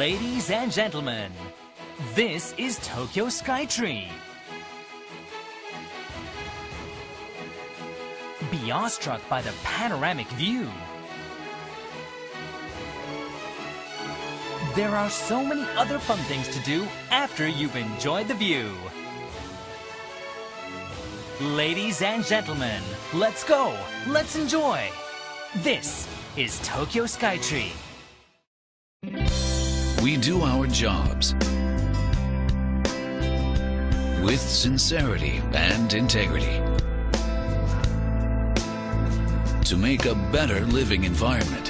Ladies and gentlemen, this is Tokyo Skytree. Be awestruck by the panoramic view. There are so many other fun things to do after you've enjoyed the view. Ladies and gentlemen, let's go, let's enjoy. This is Tokyo Skytree. We do our jobs with sincerity and integrity to make a better living environment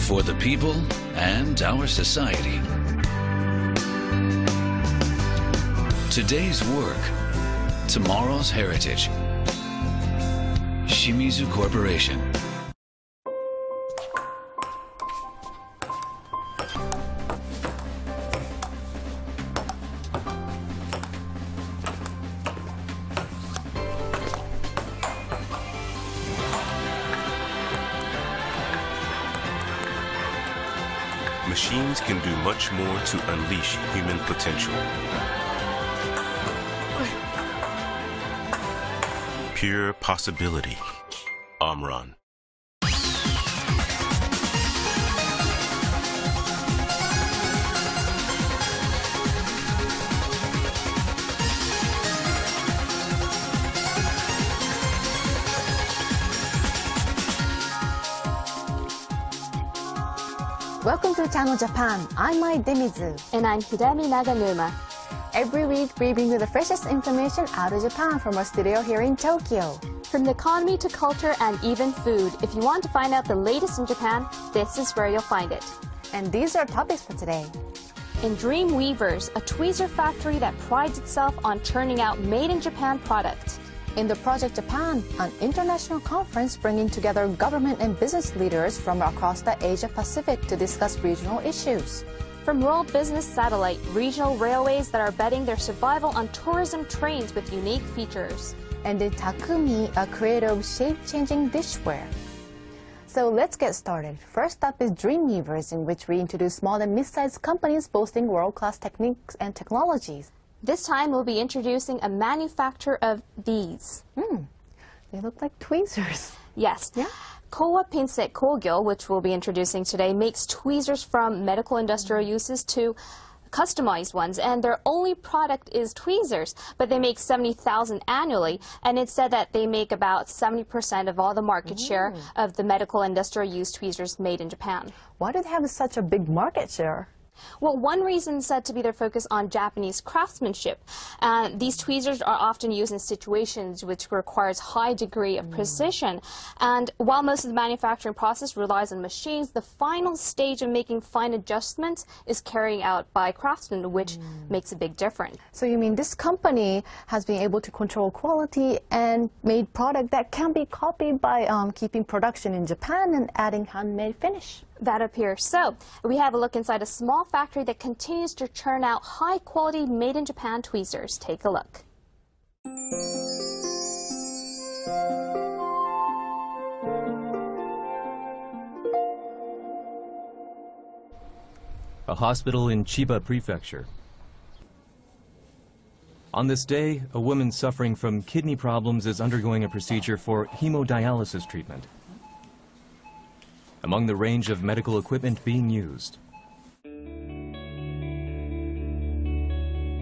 for the people and our society. Today's work, tomorrow's heritage. Shimizu Corporation. Machines can do much more to unleash human potential. Pure possibility. Omron. Welcome to Channel Japan. I'm Mai Demizu. And I'm Hidemi Naganuma. Every week, we bring you the freshest information out of Japan from our studio here in Tokyo. From the economy to culture and even food, if you want to find out the latest in Japan, this is where you'll find it. And these are topics for today. In Dream Weavers, a tweezer factory that prides itself on churning out made-in-Japan products. In the Project Japan, an international conference bringing together government and business leaders from across the Asia-Pacific to discuss regional issues. From World Business Satellite, regional railways that are betting their survival on tourism trains with unique features. And in Takumi, a creative shape-changing dishware. So let's get started. First up is Dreamweavers, in which we introduce small and mid-sized companies boasting world-class techniques and technologies. This time we'll be introducing a manufacturer of these. They look like tweezers. Yes. Yeah. Kowa Pinset Kogyo, which we'll be introducing today, makes tweezers from medical industrial uses to customized ones, and their only product is tweezers, but they make 70,000 annually, and it's said that they make about 70% of all the market share of the medical industrial use tweezers made in Japan. Why do they have such a big market share? Well, one reason is said to be their focus on Japanese craftsmanship. These tweezers are often used in situations which requires high degree of precision. And while most of the manufacturing process relies on machines, the final stage of making fine adjustments is carried out by craftsmen, which makes a big difference. So you mean this company has been able to control quality and made product that can be copied by keeping production in Japan and adding handmade finish? That appears so. We have a look inside a small factory that continues to churn out high-quality made-in-Japan tweezers. Take a look. A hospital in Chiba Prefecture. On this day, a woman suffering from kidney problems is undergoing a procedure for hemodialysis treatment. Among the range of medical equipment being used,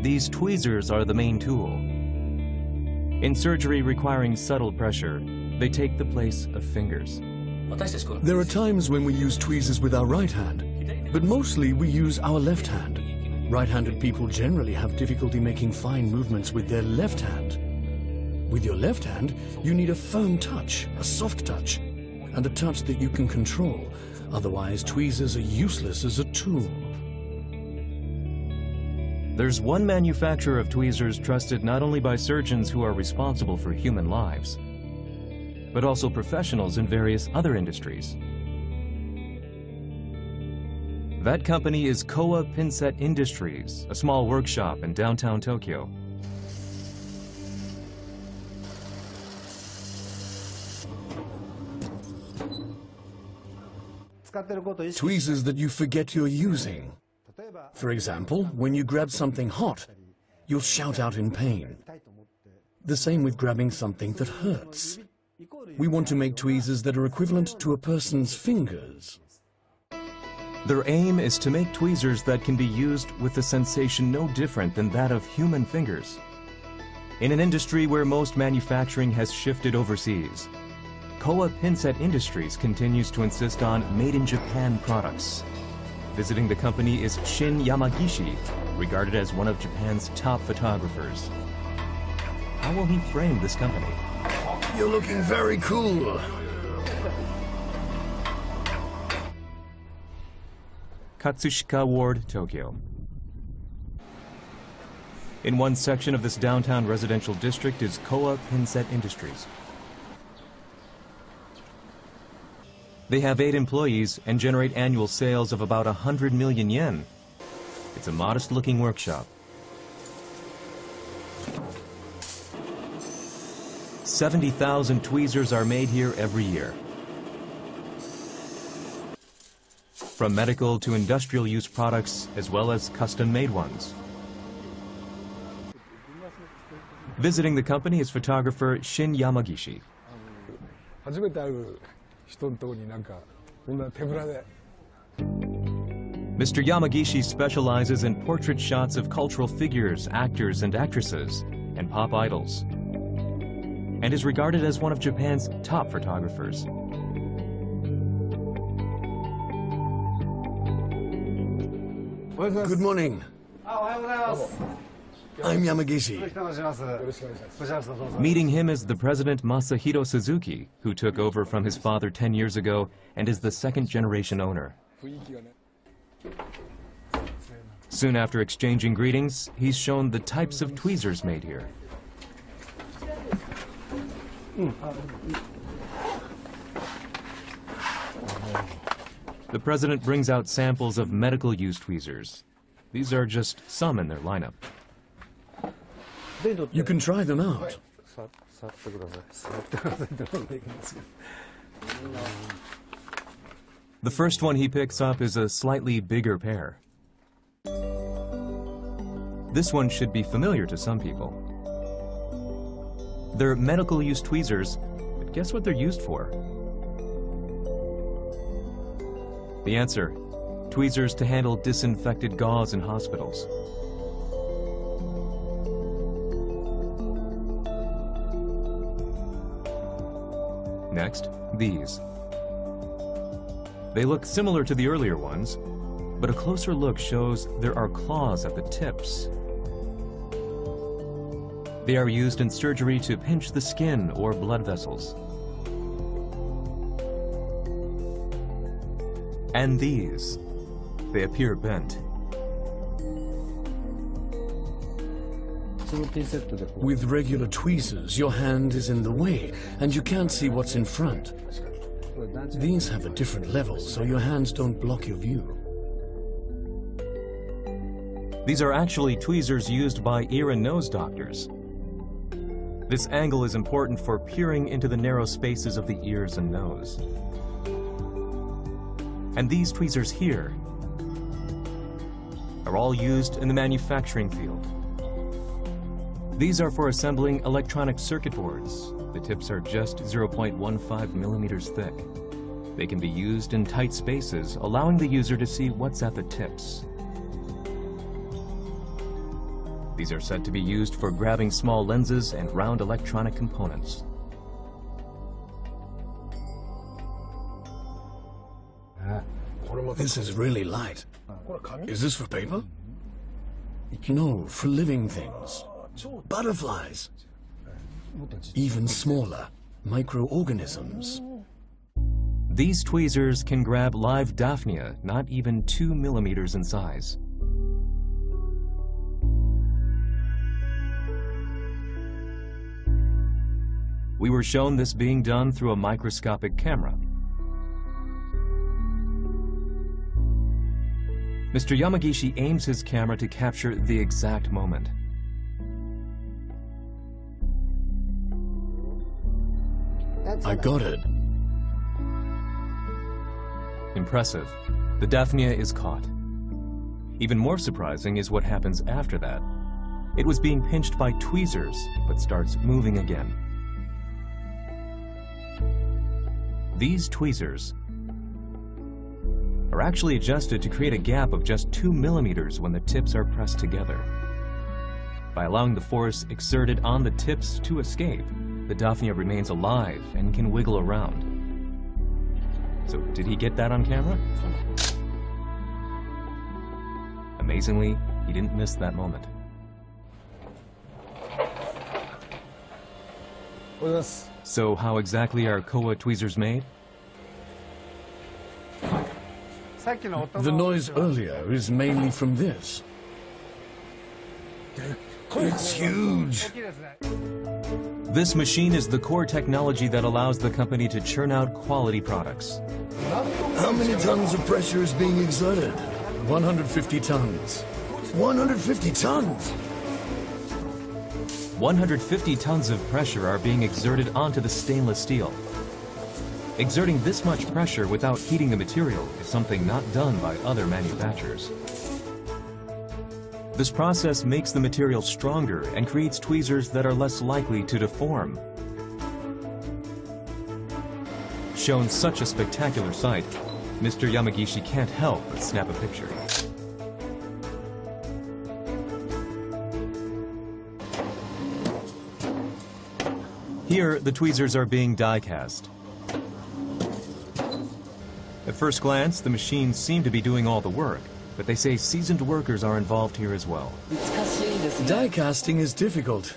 these tweezers are the main tool. In surgery requiring subtle pressure, they take the place of fingers. There are times when we use tweezers with our right hand, but mostly we use our left hand. Right-handed people generally have difficulty making fine movements with their left hand. With your left hand, you need a firm touch, a soft touch, and a touch that you can control. Otherwise, tweezers are useless as a tool. There's one manufacturer of tweezers trusted not only by surgeons who are responsible for human lives, but also professionals in various other industries. That company is Kowa Pinset Industries, a small workshop in downtown Tokyo. Tweezers that you forget you're using. For example, when you grab something hot, you'll shout out in pain. The same with grabbing something that hurts. We want to make tweezers that are equivalent to a person's fingers. Their aim is to make tweezers that can be used with a sensation no different than that of human fingers. In an industry where most manufacturing has shifted overseas, Kowa Pinset Industries continues to insist on made-in-Japan products. Visiting the company is Shin Yamagishi, regarded as one of Japan's top photographers. How will he frame this company? You're looking very cool. Katsushika Ward, Tokyo. In one section of this downtown residential district is Kowa Pinset Industries. They have 8 employees and generate annual sales of about 100 million yen. It's a modest-looking workshop. 70,000 tweezers are made here every year. From medical to industrial use products, as well as custom-made ones. Visiting the company is photographer Shin Yamagishi. Mr. Yamagishi specializes in portrait shots of cultural figures, actors and actresses, and pop idols, and is regarded as one of Japan's top photographers. Good morning. I'm Yamagishi. Meeting him is the president Masahiro Suzuki, who took over from his father 10 years ago and is the second-generation owner. Soon after exchanging greetings, he's shown the types of tweezers made here. The president brings out samples of medical-use tweezers. These are just some in their lineup. You can try them out. The first one he picks up is a slightly bigger pair. This one should be familiar to some people. They're medical-use tweezers, but guess what they're used for? The answer: tweezers to handle disinfected gauze in hospitals. Next, these. They look similar to the earlier ones, but a closer look shows there are claws at the tips. They are used in surgery to pinch the skin or blood vessels. And these. They appear bent. With regular tweezers, your hand is in the way, and you can't see what's in front. These have a different level, so your hands don't block your view. These are actually tweezers used by ear and nose doctors. This angle is important for peering into the narrow spaces of the ears and nose. And these tweezers here are all used in the manufacturing field. These are for assembling electronic circuit boards. The tips are just 0.15 millimeters thick. They can be used in tight spaces, allowing the user to see what's at the tips. These are said to be used for grabbing small lenses and round electronic components. This is really light. Is this for paper? No, for living things. Butterflies. Even smaller, microorganisms. These tweezers can grab live Daphnia, not even 2 millimeters in size. We were shown this being done through a microscopic camera. Mr. Yamagishi aims his camera to capture the exact moment. I got it. Impressive. The Daphnia is caught. Even more surprising is what happens after that. It was being pinched by tweezers, but starts moving again. These tweezers are actually adjusted to create a gap of just 2 millimeters when the tips are pressed together. By allowing the force exerted on the tips to escape, the Daphnia remains alive and can wiggle around. So did he get that on camera? Amazingly, he didn't miss that moment. So how exactly are Kowa tweezers made? The noise earlier is mainly from this. It's huge. This machine is the core technology that allows the company to churn out quality products. How many tons of pressure is being exerted? 150 tons. 150 tons! 150 tons of pressure are being exerted onto the stainless steel. Exerting this much pressure without heating the material is something not done by other manufacturers. This process makes the material stronger and creates tweezers that are less likely to deform. Shown such a spectacular sight, Mr. Yamagishi can't help but snap a picture. Here, the tweezers are being die-cast. At first glance, the machines seem to be doing all the work, but they say seasoned workers are involved here as well. Die casting is difficult.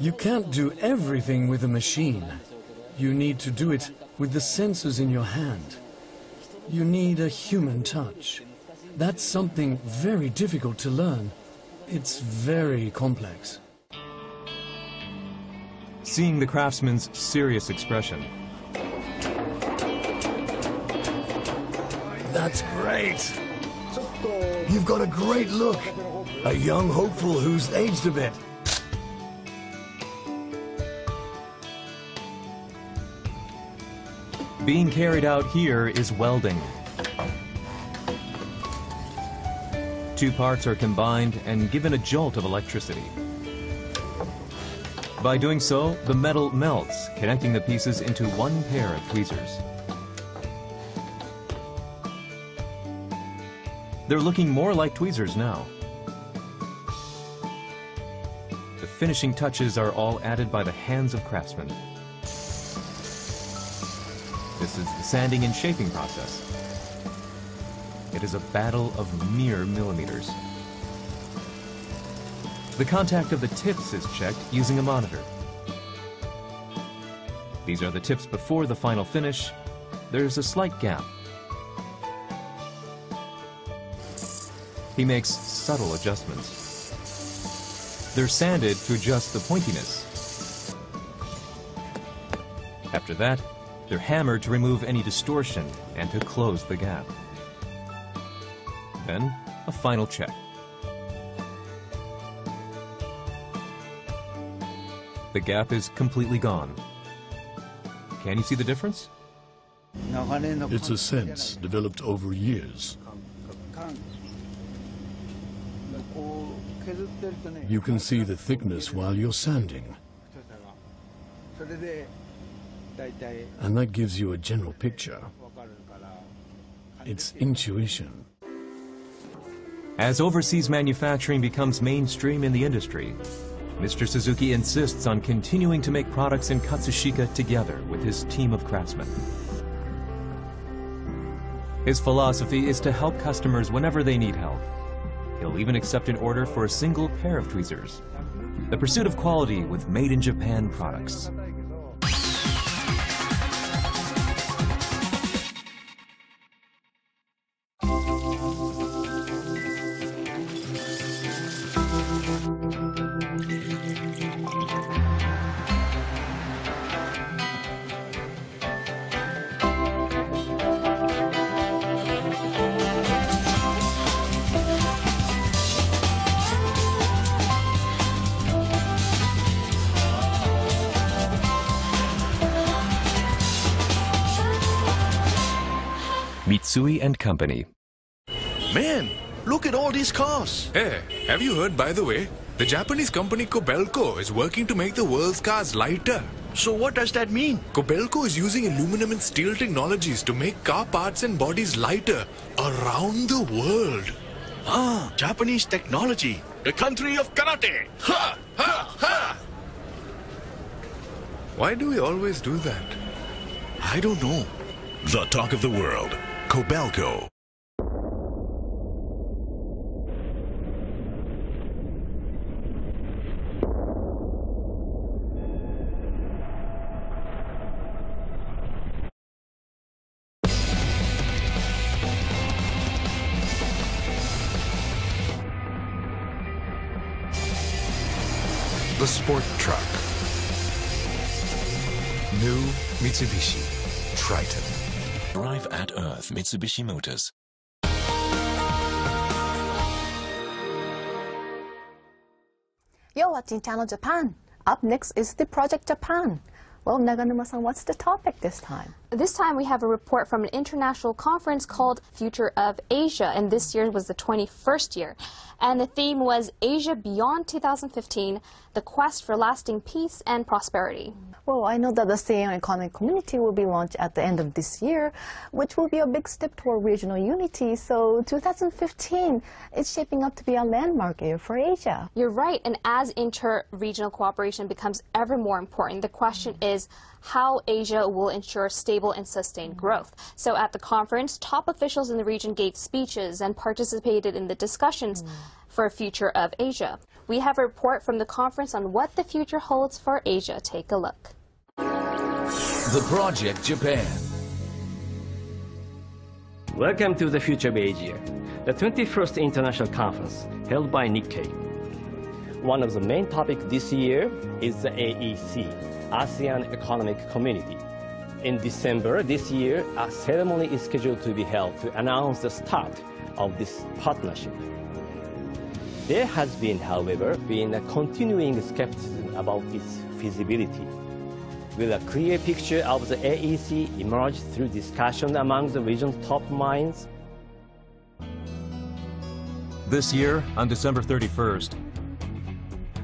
You can't do everything with a machine. You need to do it with the sensors in your hand. You need a human touch. That's something very difficult to learn. It's very complex. Seeing the craftsman's serious expression. That's great. You've got a great look. A young hopeful who's aged a bit. Being carried out here is welding. Two parts are combined and given a jolt of electricity. By doing so, the metal melts, connecting the pieces into one pair of tweezers. They're looking more like tweezers now. The finishing touches are all added by the hands of craftsmen. This is the sanding and shaping process. It is a battle of mere millimeters. The contact of the tips is checked using a monitor. These are the tips before the final finish. There's a slight gap. He makes subtle adjustments. They're sanded to adjust the pointiness. After that, they're hammered to remove any distortion and to close the gap. Then, a final check. The gap is completely gone. Can you see the difference? It's a sense developed over years. You can see the thickness while you're sanding. And that gives you a general picture. It's intuition. As overseas manufacturing becomes mainstream in the industry, Mr. Suzuki insists on continuing to make products in Katsushika together with his team of craftsmen. His philosophy is to help customers whenever they need help. He'll even accept an order for a single pair of tweezers. The pursuit of quality with made-in-Japan products. Matsui and Company. Man, look at all these cars. Hey, have you heard, by the way, the Japanese company Kobelco is working to make the world's cars lighter. So what does that mean? Kobelco is using aluminum and steel technologies to make car parts and bodies lighter around the world. Ah, Japanese technology. The country of karate. Ha! Ha! Ha! Why do we always do that? I don't know. The talk of the world. Kobelco. The sport truck. New Mitsubishi Triton. Drive at Earth Mitsubishi Motors. You're watching Channel Japan. Up next is the Project Japan. Well, Naganuma-san, what's the topic this time? This time we have a report from an international conference called Future of Asia, and this year was the 21st year. And the theme was Asia Beyond 2015, the quest for lasting peace and prosperity. Well, I know that the ASEAN Economic Community will be launched at the end of this year, which will be a big step toward regional unity. So 2015 is shaping up to be a landmark year for Asia. You're right, and as inter-regional cooperation becomes ever more important, the question is how Asia will ensure stable and sustained growth. So at the conference, top officials in the region gave speeches and participated in the discussions for a future of Asia. We have a report from the conference on what the future holds for Asia. Take a look. The Project Japan. Welcome to the Future of Asia, the 21st International Conference held by Nikkei. One of the main topics this year is the AEC, ASEAN Economic Community. In December this year, a ceremony is scheduled to be held to announce the start of this partnership. There has been, however, a continuing skepticism about its feasibility. Will a clear picture of the AEC emerge through discussion among the region's top minds? This year, on December 31st,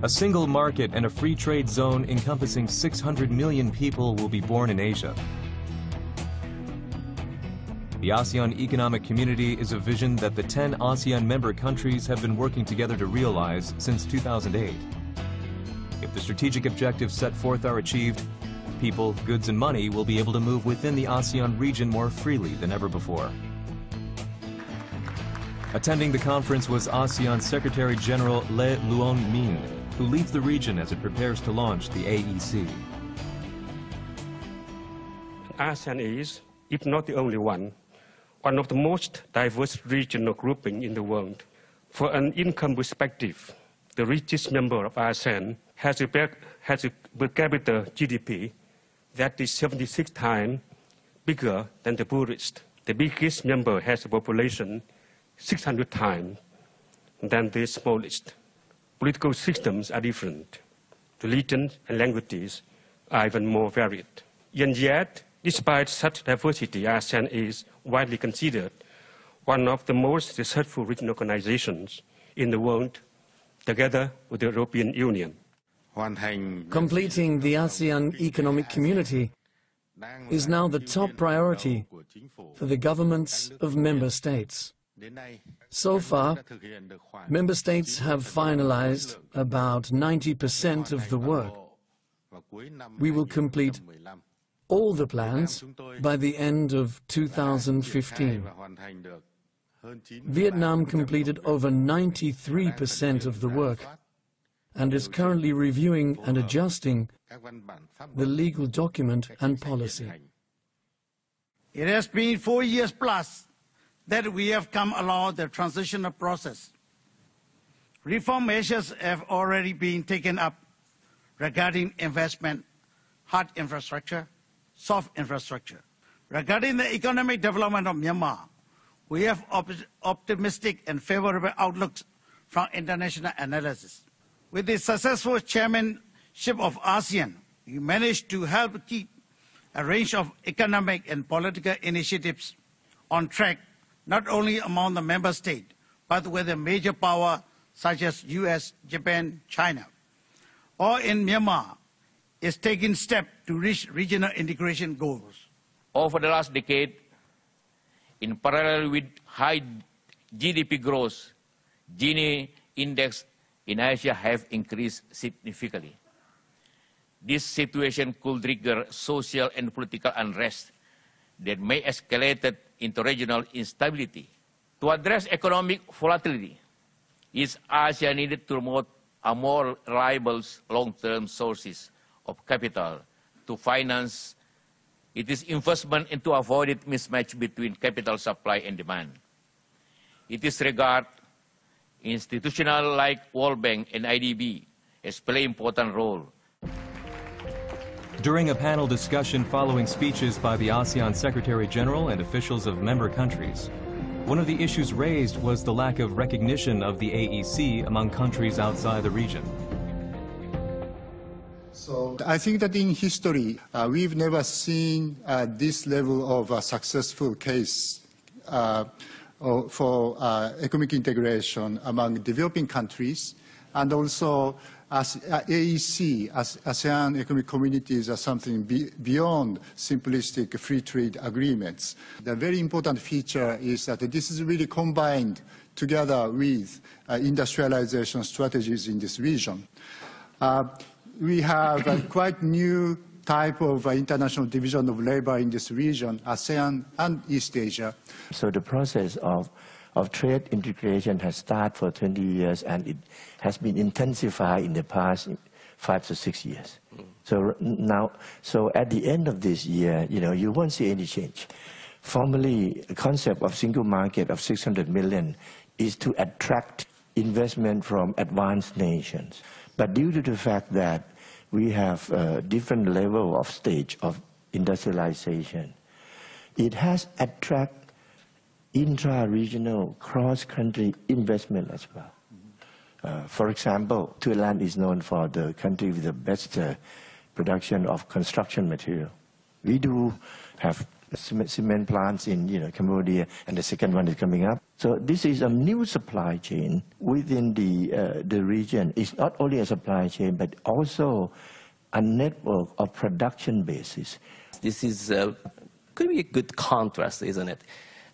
a single market and a free trade zone encompassing 600 million people will be born in Asia. The ASEAN Economic Community is a vision that the 10 ASEAN member countries have been working together to realize since 2008. If the strategic objectives set forth are achieved, people, goods, and money will be able to move within the ASEAN region more freely than ever before. Attending the conference was ASEAN Secretary General Le Luong Min, who leads the region as it prepares to launch the AEC. ASEAN is, if not the only one of the most diverse regional grouping in the world. For an income perspective, the richest member of ASEAN has a per capita GDP that is 76 times bigger than the poorest. The biggest member has a population 600 times than the smallest. Political systems are different. Religions and languages are even more varied. And yet, despite such diversity, ASEAN is widely considered one of the most successful regional organizations in the world, together with the European Union. Completing the ASEAN Economic Community is now the top priority for the governments of member states. So far, member states have finalized about 90% of the work. We will complete all the plans by the end of 2015. Vietnam completed over 93% of the work and is currently reviewing and adjusting the legal document and policy. It has been 4 years plus that we have come along the transitional process. Reform measures have already been taken up regarding investment, hard infrastructure, soft infrastructure. Regarding the economic development of Myanmar, we have optimistic and favorable outlooks from international analysis. With the successful chairmanship of ASEAN, we managed to help keep a range of economic and political initiatives on track not only among the member states, but with a major power such as US, Japan, China, or in Myanmar, is taking steps to reach regional integration goals. Over the last decade, in parallel with high GDP growth, Gini index in Asia have increased significantly. This situation could trigger social and political unrest that may escalate into regional instability. To address economic volatility, East Asia needed to promote a more reliable long-term sources of capital to finance its investment and to avoid a mismatch between capital supply and demand. It is regarded institutions like World Bank and IDB as play important role. During a panel discussion following speeches by the ASEAN Secretary General and officials of member countries, one of the issues raised was the lack of recognition of the AEC among countries outside the region. So I think that in history, we've never seen this level of a successful case for economic integration among developing countries, and also as AEC, as ASEAN economic communities, are something beyond simplistic free trade agreements. The very important feature is that this is really combined together with industrialization strategies in this region. We have a quite new type of international division of labor in this region, ASEAN and East Asia. So the process of trade integration has started for 20 years, and it has been intensified in the past 5 to 6 years. So now, at the end of this year, you won't see any change. Formerly, the concept of single market of 600 million is to attract investment from advanced nations. But due to the fact that we have a different level of stage of industrialization, it has attracted intra-regional, cross-country investment as well. For example, Thailand is known for the country with the best production of construction material. We do have cement plants in Cambodia, and the second one is coming up. So this is a new supply chain within the region. It's not only a supply chain, but also a network of production bases. This is could be a good contrast, isn't it?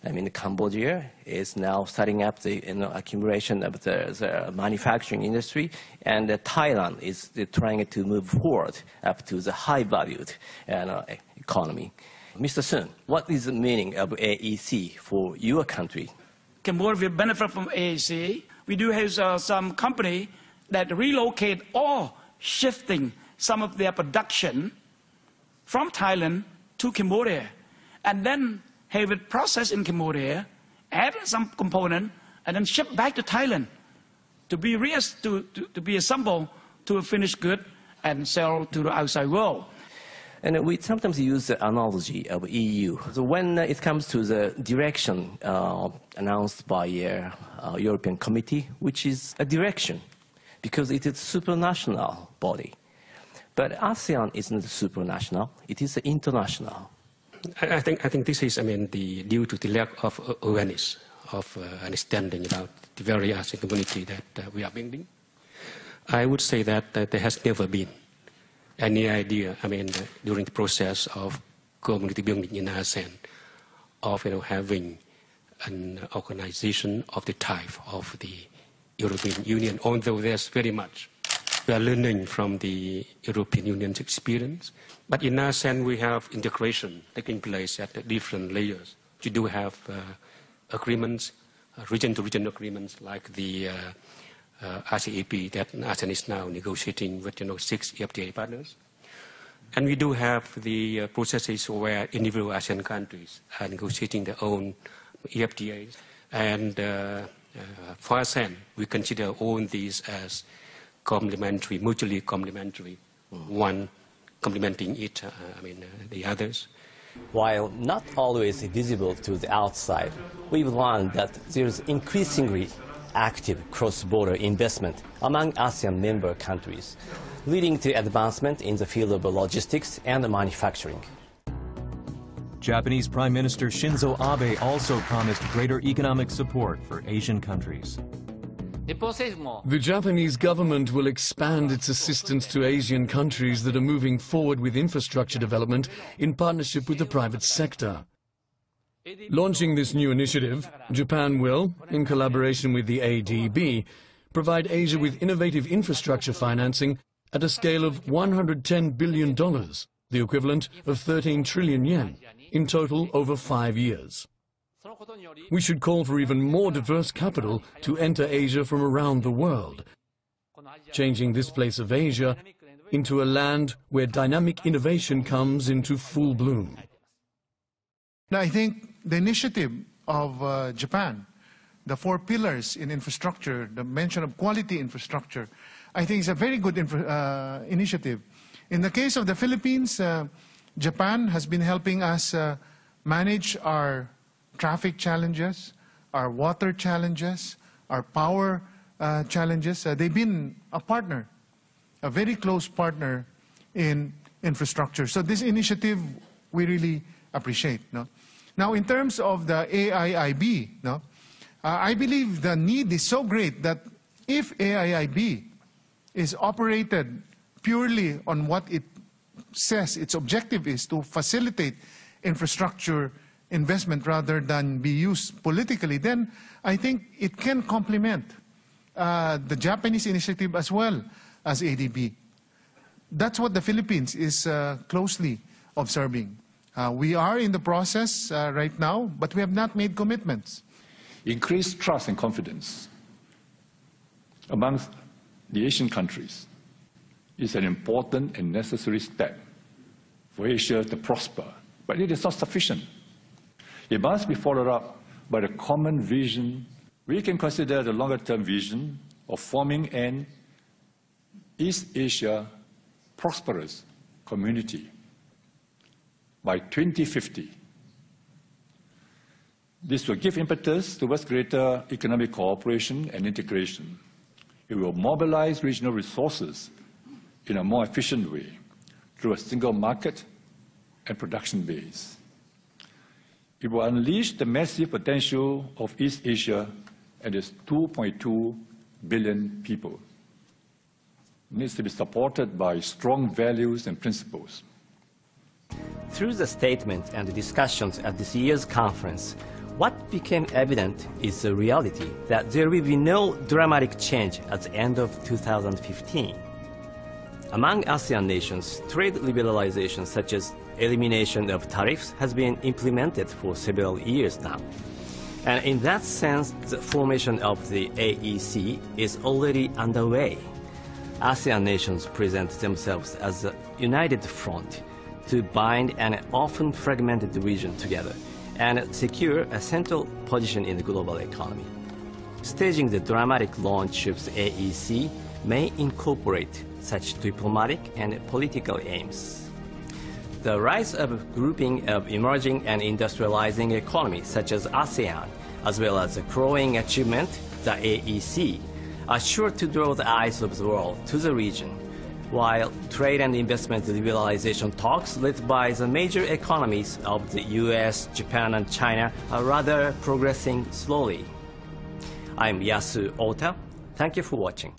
I mean, Cambodia is now starting up the accumulation of the manufacturing industry, and Thailand is trying to move forward up to the high-valued economy. Mr. Sun, what is the meaning of AEC for your country? Cambodia will benefit from AEC. We do have some company that relocate or shifting some of their production from Thailand to Cambodia, and then have it processed in Cambodia, add some component, and then ship back to Thailand to be assembled to a finished good and sell to the outside world. And we sometimes use the analogy of EU. So when it comes to the direction announced by European Committee, which is a direction, because it is a supranational body. But ASEAN isn't supranational, it is international. I think this is, due to the lack of awareness, of understanding about the very ASEAN community that we are building. I would say that there has never been any idea, during the process of community building in ASEAN, of having an organization of the type of the European Union, although there's very much. We are learning from the European Union's experience. But in ASEAN, we have integration taking place at the different layers. You do have agreements, region-to-region agreements, like the RCEP that ASEAN is now negotiating with 6 EFTA partners. And we do have the processes where individual ASEAN countries are negotiating their own EFTAs. And for ASEAN, we consider all these as complementary, mutually complementary, one complementing each, the others. While not always visible to the outside, we've learned that there's increasingly active cross-border investment among ASEAN member countries, leading to advancement in the field of logistics and manufacturing. Japanese Prime Minister Shinzo Abe also promised greater economic support for Asian countries. The Japanese government will expand its assistance to Asian countries that are moving forward with infrastructure development in partnership with the private sector. Launching this new initiative, Japan will, in collaboration with the ADB, provide Asia with innovative infrastructure financing at a scale of $110 billion, the equivalent of 13 trillion yen, in total over 5 years. We should call for even more diverse capital to enter Asia from around the world, changing this place of Asia into a land where dynamic innovation comes into full bloom. I think the initiative of Japan, the 4 pillars in infrastructure, the mention of quality infrastructure, I think is a very good initiative. In the case of the Philippines, Japan has been helping us manage our traffic challenges, our water challenges, our power challenges. They've been a partner, a very close partner in infrastructure. So this initiative we really appreciate. No? Now, in terms of the AIIB, no, I believe the need is so great that if AIIB is operated purely on what it says its objective is to facilitate infrastructure investment rather than be used politically, then I think it can complement the Japanese initiative as well as ADB. That's what the Philippines is closely observing. We are in the process right now, but we have not made commitments. Increased trust and confidence amongst the Asian countries is an important and necessary step for Asia to prosper, but it is not sufficient. It must be followed up by the common vision. We can consider the longer-term vision of forming an East Asia prosperous community by 2050. This will give impetus towards greater economic cooperation and integration. It will mobilize regional resources in a more efficient way through a single market and production base. It will unleash the massive potential of East Asia and its 2.2 billion people. It needs to be supported by strong values and principles. Through the statement and the discussions at this year's conference, what became evident is the reality that there will be no dramatic change at the end of 2015. Among ASEAN nations, trade liberalization such as elimination of tariffs has been implemented for several years now. And in that sense, the formation of the AEC is already underway. ASEAN nations present themselves as a united front to bind an often fragmented region together and secure a central position in the global economy. Staging the dramatic launch of the AEC may incorporate such diplomatic and political aims. The rise of grouping of emerging and industrializing economies such as ASEAN, as well as the growing achievement, the AEC, are sure to draw the eyes of the world to the region, while trade and investment liberalization talks led by the major economies of the US, Japan, and China are rather progressing slowly. I'm Yasu Ota. Thank you for watching.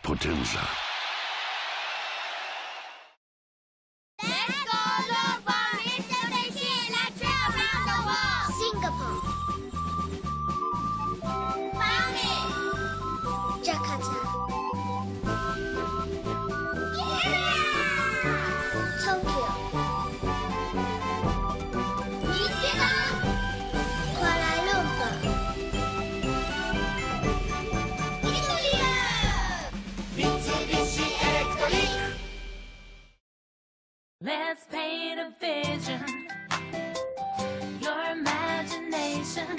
Potenza. Let's go look for Mitsubishi Electric around the world. Singapore. Found it. Jakarta. Yeah! Tokyo. Michigan. Kuala Lumpur. Mitsubishi Electric. Let's pay made a vision. Your imagination,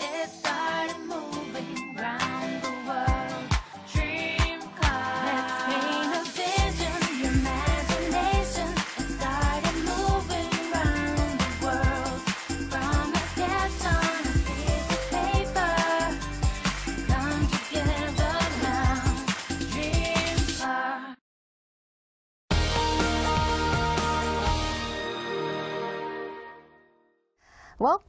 it started moving round the world. Dream car. Let's paint a vision. Your imagination, it started moving round the world. From a sketch on a piece of paper, come together now. Dream car. Well,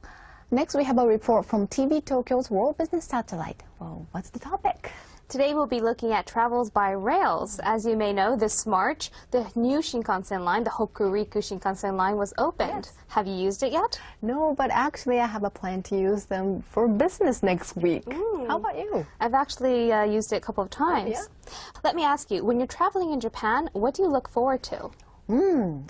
next we have a report from TV Tokyo's World Business Satellite. Well, what's the topic? Today we'll be looking at travels by rails. As you may know, this March, the new Shinkansen line, the Hokuriku Shinkansen line, was opened. Yes. Have you used it yet? No, but actually I have a plan to use them for business next week. Ooh. How about you? I've actually used it a couple of times. Oh, yeah? Let me ask you, when you're traveling in Japan, what do you look forward to?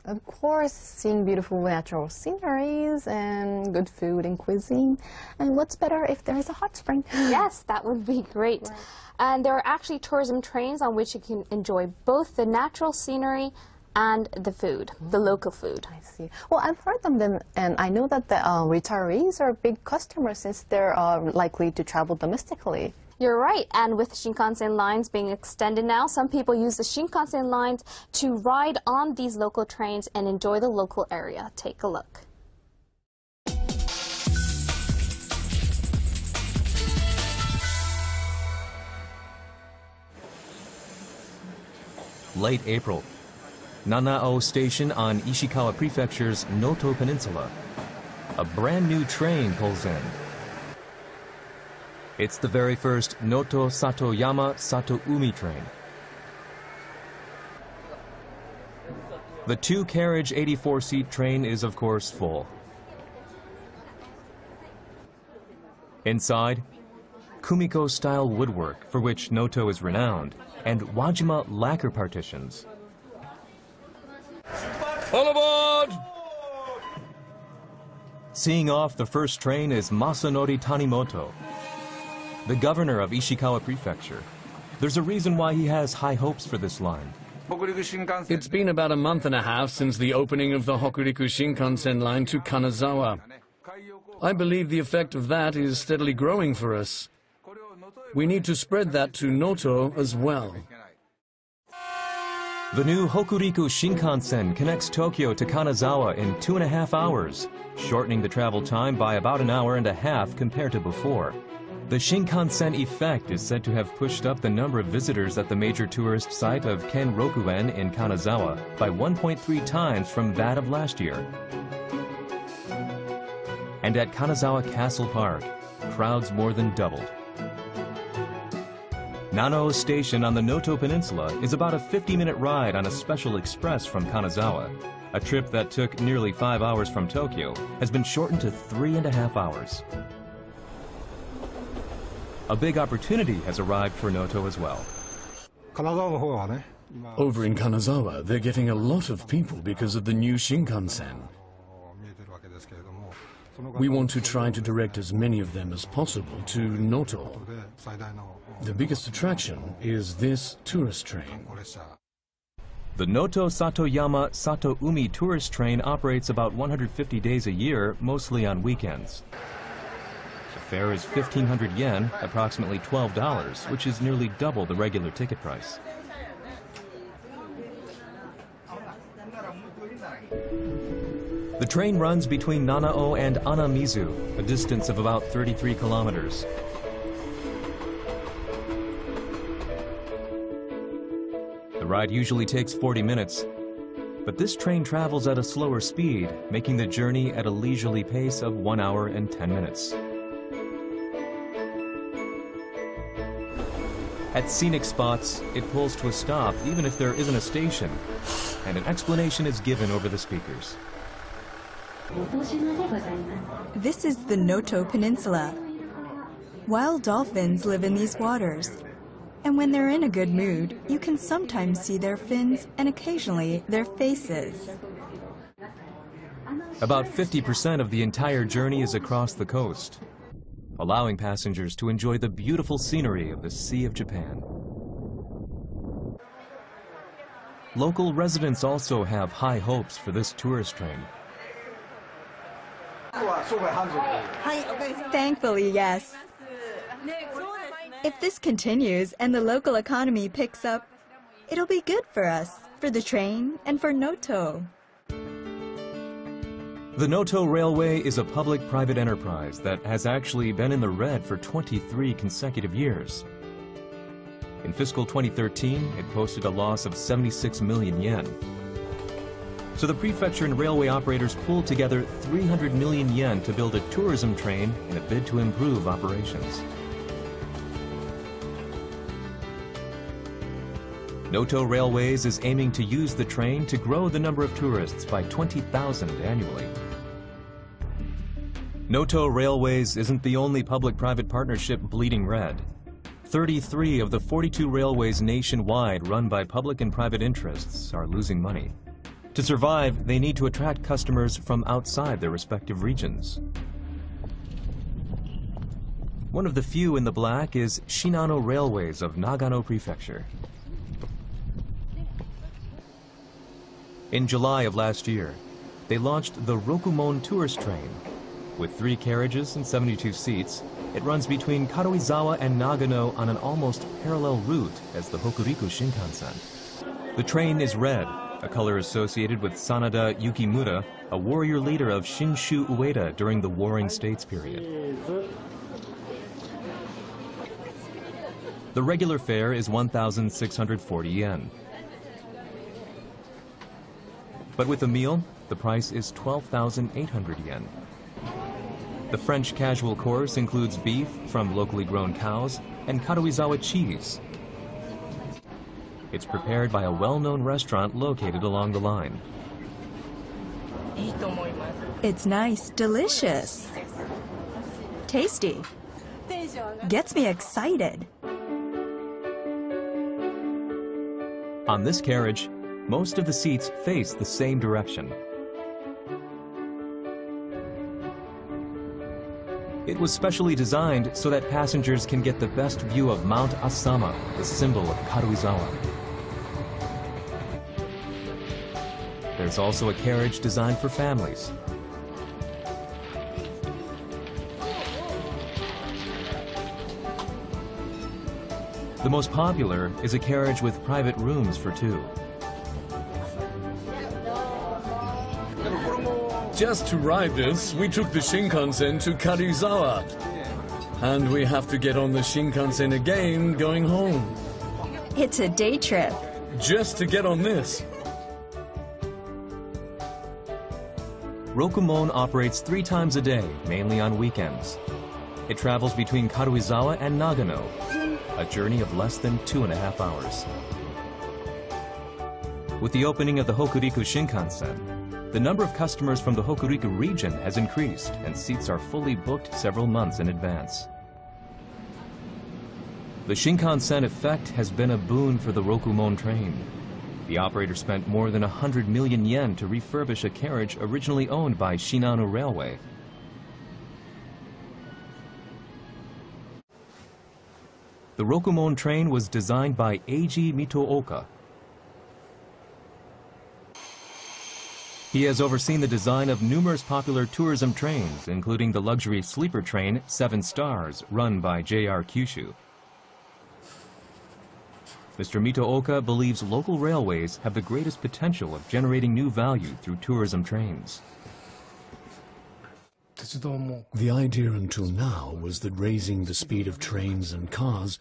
Of course, seeing beautiful natural sceneries and good food and cuisine. And what's better if there is a hot spring? Yes, that would be great. Right. And there are actually tourism trains on which you can enjoy both the natural scenery and the food, the local food. I see. Well, I've heard of them, and I know that the retirees are big customers since they're likely to travel domestically. You're right, and with Shinkansen lines being extended now, some people use the Shinkansen lines to ride on these local trains and enjoy the local area. Take a look. Late April. Nanao Station on Ishikawa Prefecture's Noto Peninsula. A brand new train pulls in. It's the very first Noto Satoyama Sato-Umi train. The two-carriage 84-seat train is, of course, full. Inside, Kumiko-style woodwork, for which Noto is renowned, and Wajima lacquer partitions. All aboard! Seeing off the first train is Masanori Tanimoto, the governor of Ishikawa Prefecture. There's a reason why he has high hopes for this line. It's been about a month and a half since the opening of the Hokuriku Shinkansen line to Kanazawa. I believe the effect of that is steadily growing for us. We need to spread that to Noto as well. The new Hokuriku Shinkansen connects Tokyo to Kanazawa in 2.5 hours, shortening the travel time by about an hour and a half compared to before. The Shinkansen effect is said to have pushed up the number of visitors at the major tourist site of Kenrokuen in Kanazawa by 1.3 times from that of last year. And at Kanazawa Castle Park, crowds more than doubled. Nanao Station on the Noto Peninsula is about a 50-minute ride on a special express from Kanazawa. A trip that took nearly 5 hours from Tokyo has been shortened to 3.5 hours. A big opportunity has arrived for Noto as well. Over in Kanazawa, they're getting a lot of people because of the new Shinkansen. We want to try to direct as many of them as possible to Noto. The biggest attraction is this tourist train. The Noto Satoyama Sato-Umi tourist train operates about 150 days a year, mostly on weekends. The fare is 1,500 yen, approximately $12, which is nearly double the regular ticket price. The train runs between Nanao and Anamizu, a distance of about 33 kilometers. The ride usually takes 40 minutes, but this train travels at a slower speed, making the journey at a leisurely pace of 1 hour and 10 minutes. At scenic spots, it pulls to a stop even if there isn't a station, and an explanation is given over the speakers. This is the Noto Peninsula. Wild dolphins live in these waters, and when they're in a good mood, you can sometimes see their fins and occasionally their faces. About 50% of the entire journey is across the coast, allowing passengers to enjoy the beautiful scenery of the Sea of Japan. Local residents also have high hopes for this tourist train. Thankfully, yes. If this continues and the local economy picks up, it'll be good for us, for the train, and for Noto. The Noto Railway is a public-private enterprise that has actually been in the red for 23 consecutive years. In fiscal 2013, it posted a loss of 76 million yen. So the prefecture and railway operators pulled together 300 million yen to build a tourism train in a bid to improve operations. Noto Railways is aiming to use the train to grow the number of tourists by 20,000 annually. Noto Railways isn't the only public-private partnership bleeding red. 33 of the 42 railways nationwide run by public and private interests are losing money. To survive, they need to attract customers from outside their respective regions. One of the few in the black is Shinano Railways of Nagano Prefecture. In July of last year, they launched the Rokumon tourist train. With 3 carriages and 72 seats, it runs between Karuizawa and Nagano on an almost parallel route as the Hokuriku Shinkansen. The train is red, a color associated with Sanada Yukimura, a warrior leader of Shinshu Ueda during the Warring States period. The regular fare is 1,640 yen. But with a meal, the price is 12,800 yen. The French casual course includes beef from locally grown cows and Karuizawa cheese. It's prepared by a well-known restaurant located along the line. It's nice, delicious, tasty. Gets me excited. On this carriage, most of the seats face the same direction. It was specially designed so that passengers can get the best view of Mount Asama, the symbol of Karuizawa. There's also a carriage designed for families. The most popular is a carriage with private rooms for 2. Just to ride this, we took the Shinkansen to Karuizawa. And we have to get on the Shinkansen again going home. It's a day trip. Just to get on this. Rokumon operates 3 times a day, mainly on weekends. It travels between Karuizawa and Nagano, a journey of less than 2.5 hours. With the opening of the Hokuriku Shinkansen, the number of customers from the Hokuriku region has increased and seats are fully booked several months in advance. The Shinkansen effect has been a boon for the Rokumon train. The operator spent more than 100 million yen to refurbish a carriage originally owned by Shinano Railway. The Rokumon train was designed by Eiji Mitooka. He has overseen the design of numerous popular tourism trains, including the luxury sleeper train 7 Stars, run by JR Kyushu. Mr. Mitooka believes local railways have the greatest potential of generating new value through tourism trains. The idea until now was that raising the speed of trains and cars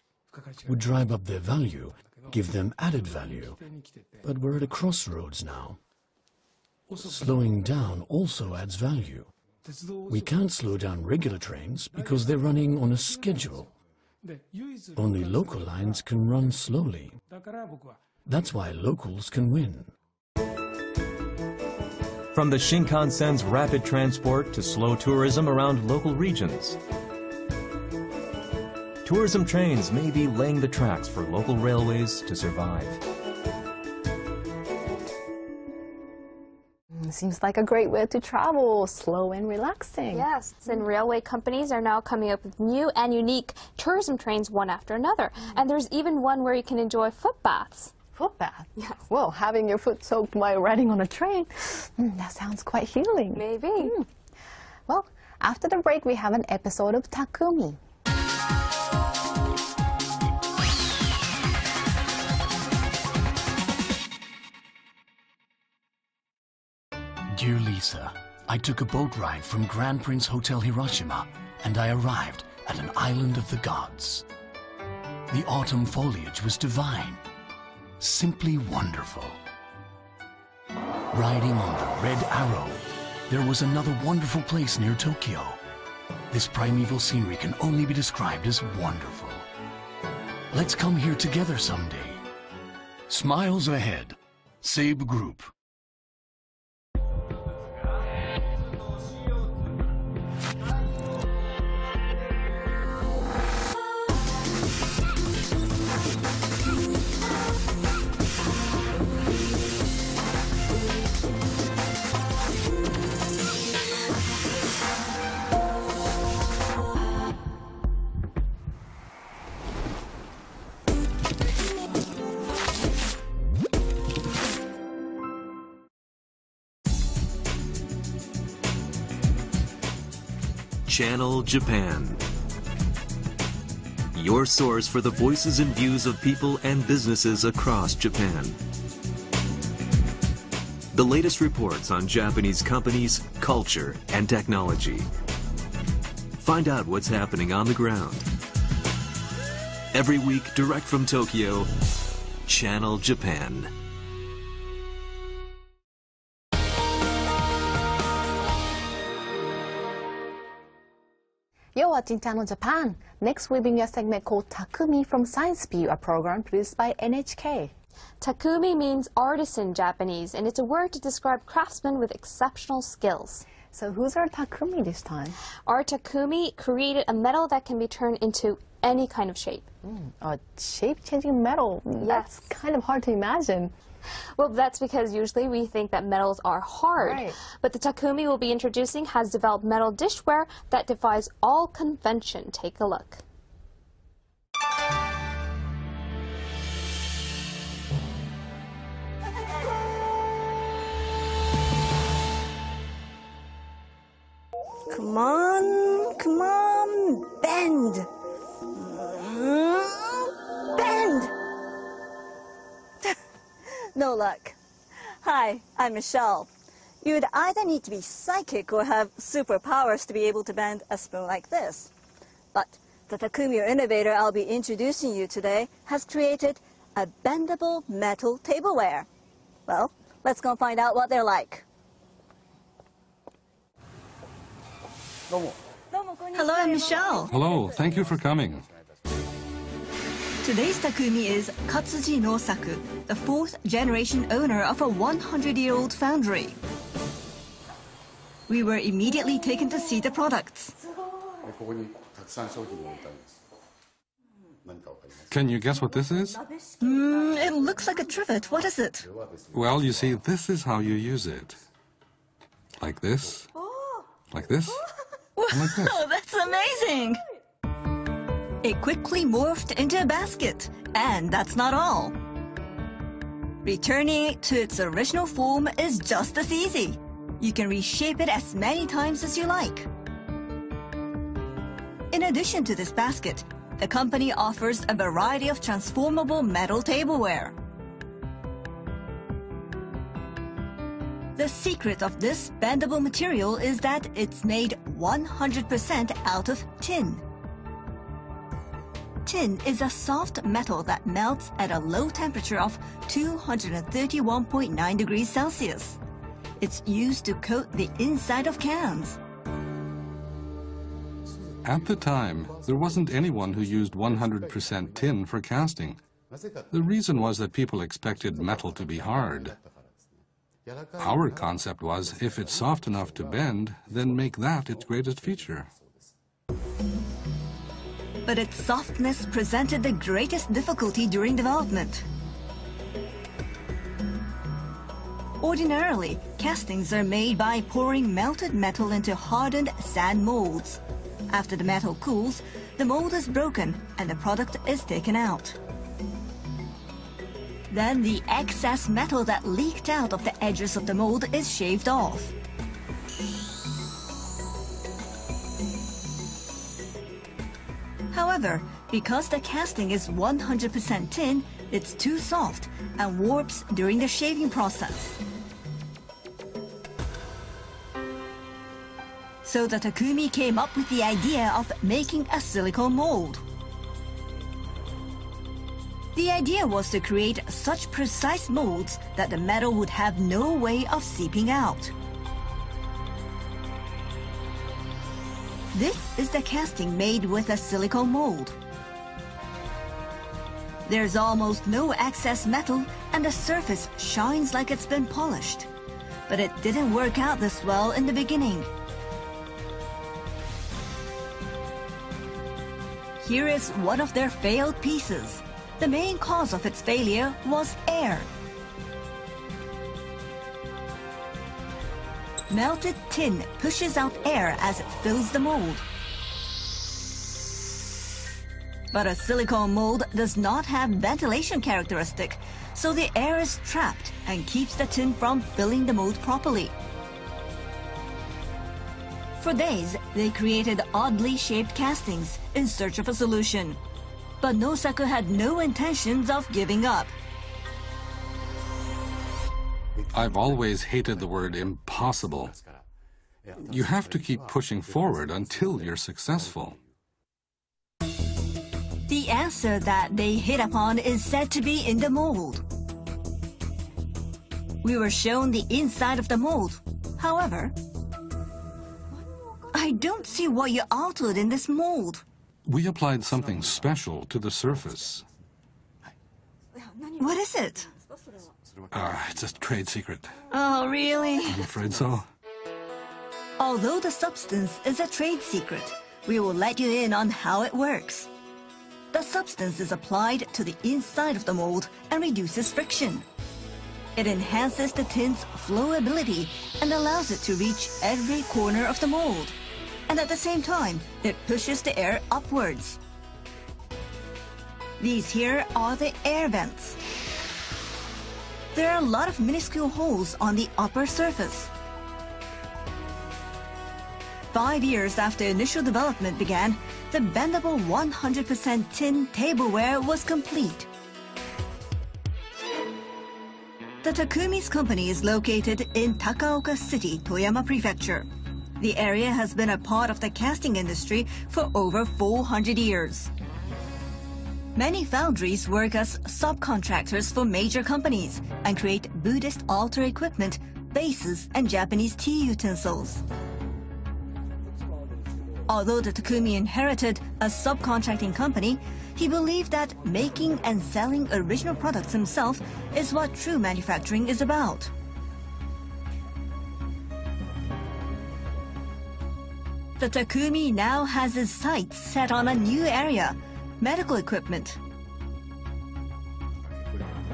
would drive up their value, give them added value. But we're at a crossroads now. Slowing down also adds value. We can't slow down regular trains because they're running on a schedule. Only local lines can run slowly. That's why locals can win. From the Shinkansen's rapid transport to slow tourism around local regions, tourism trains may be laying the tracks for local railways to survive. Seems like a great way to travel, slow and relaxing. Yes, and railway companies are now coming up with new and unique tourism trains one after another. And there's even one where you can enjoy foot baths. foot bath? Yes. Well, having your foot soaked while riding on a train, that sounds quite healing. Maybe. Well, after the break, we have an episode of Takumi. Dear Lisa, I took a boat ride from Grand Prince Hotel Hiroshima, and I arrived at an island of the gods. The autumn foliage was divine, simply wonderful. Riding on the Red Arrow, there was another wonderful place near Tokyo. This primeval scenery can only be described as wonderful. Let's come here together someday. Smiles ahead. Seibu Group. Channel Japan, your source for the voices and views of people and businesses across Japan. The latest reports on Japanese companies, culture, and technology. Find out what's happening on the ground. Every week, direct from Tokyo, Channel Japan. You're watching Channel Japan. Next, we bring you a segment called Takumi from Science View, a program produced by NHK. Takumi means artist in Japanese, and it's a word to describe craftsmen with exceptional skills. So who's our Takumi this time? Our Takumi created a metal that can be turned into any kind of shape. A shape-changing metal? That's kind of hard to imagine. Well, that's because usually we think that metals are hard. Right. But the Takumi we'll be introducing has developed metal dishware that defies all convention. Take a look. Come on, bend. Bend. No luck. Hi, I'm Michelle. You'd either need to be psychic or have superpowers to be able to bend a spoon like this. But the Takumi innovator I'll be introducing you today has created a bendable metal tableware. Well, let's go find out what they're like. Hello, I'm Michelle. Hello, thank you for coming. Today's Takumi is Katsuji Nosaku, the fourth generation owner of a 100-year-old foundry. We were immediately taken to see the products. Can you guess what this is? It looks like a trivet. What is it? Well, you see, this is how you use it. Like this, like this, and like this. Oh, that's amazing! It quickly morphed into a basket, and that's not all. Returning it to its original form is just as easy. You can reshape it as many times as you like. In addition to this basket, the company offers a variety of transformable metal tableware. The secret of this bendable material is that it's made 100% out of tin. Tin is a soft metal that melts at a low temperature of 231.9 degrees Celsius. It's used to coat the inside of cans. At the time, there wasn't anyone who used 100% tin for casting. The reason was that people expected metal to be hard. Our concept was, if it's soft enough to bend, then make that its greatest feature. But its softness presented the greatest difficulty during development. Ordinarily, castings are made by pouring melted metal into hardened sand molds. After the metal cools, the mold is broken and the product is taken out. Then the excess metal that leaked out of the edges of the mold is shaved off. However, because the casting is 100% tin, it's too soft and warps during the shaving process. So the Takumi came up with the idea of making a silicone mold. The idea was to create such precise molds that the metal would have no way of seeping out. This is the casting made with a silicone mold. There's almost no excess metal and the surface shines like it's been polished. But it didn't work out this well in the beginning. Here is one of their failed pieces. The main cause of its failure was air. Melted tin pushes out air as it fills the mold. But a silicone mold does not have ventilation characteristic, so the air is trapped and keeps the tin from filling the mold properly. For days, they created oddly shaped castings in search of a solution. But Nosaku had no intentions of giving up. I've always hated the word impossible. You have to keep pushing forward until you're successful. The answer that they hit upon is said to be in the mold. We were shown the inside of the mold. However, I don't see what you altered in this mold. We applied something special to the surface. What is it? It's a trade secret. Oh, really? I'm afraid so. Although the substance is a trade secret, we will let you in on how it works. The substance is applied to the inside of the mold and reduces friction. It enhances the tin's flowability and allows it to reach every corner of the mold. And at the same time, it pushes the air upwards. These here are the air vents. There are a lot of minuscule holes on the upper surface. 5 years after initial development began, the bendable 100% tin tableware was complete. The Takumi's company is located in Takaoka City, Toyama Prefecture. The area has been a part of the casting industry for over 400 years. Many foundries work as subcontractors for major companies and create Buddhist altar equipment, vases, and Japanese tea utensils. Although the Takumi inherited a subcontracting company, he believed that making and selling original products himself is what true manufacturing is about. The Takumi now has his sights set on a new area, medical equipment.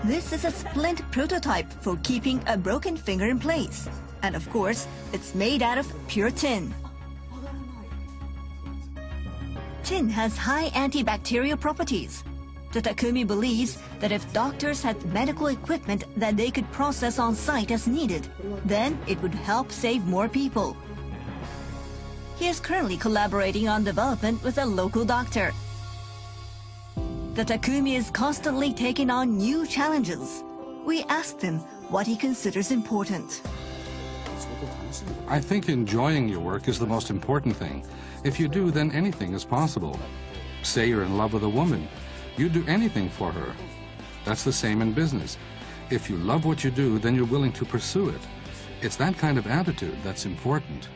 This is a splint prototype for keeping a broken finger in place. And of course, it's made out of pure tin. Tin has high antibacterial properties. The Takumi believes that if doctors had medical equipment that they could process on site as needed, then it would help save more people. He is currently collaborating on development with a local doctor. The Takumi is constantly taking on new challenges. We asked him what he considers important. I think enjoying your work is the most important thing. If you do, then anything is possible. Say you're in love with a woman. You'd do anything for her. That's the same in business. If you love what you do, then you're willing to pursue it. It's that kind of attitude that's important.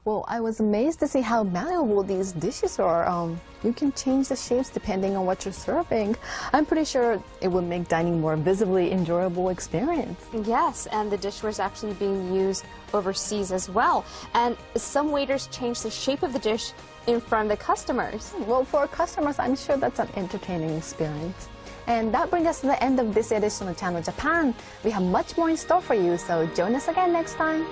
Well, I was amazed to see how malleable these dishes are. You can change the shapes depending on what you're serving. I'm pretty sure it would make dining more visibly enjoyable experience. Yes, and the dishware is actually being used overseas as well. And some waiters change the shape of the dish in front of the customers. Well, for customers, I'm sure that's an entertaining experience. And that brings us to the end of this edition of Channel Japan. We have much more in store for you, so join us again next time.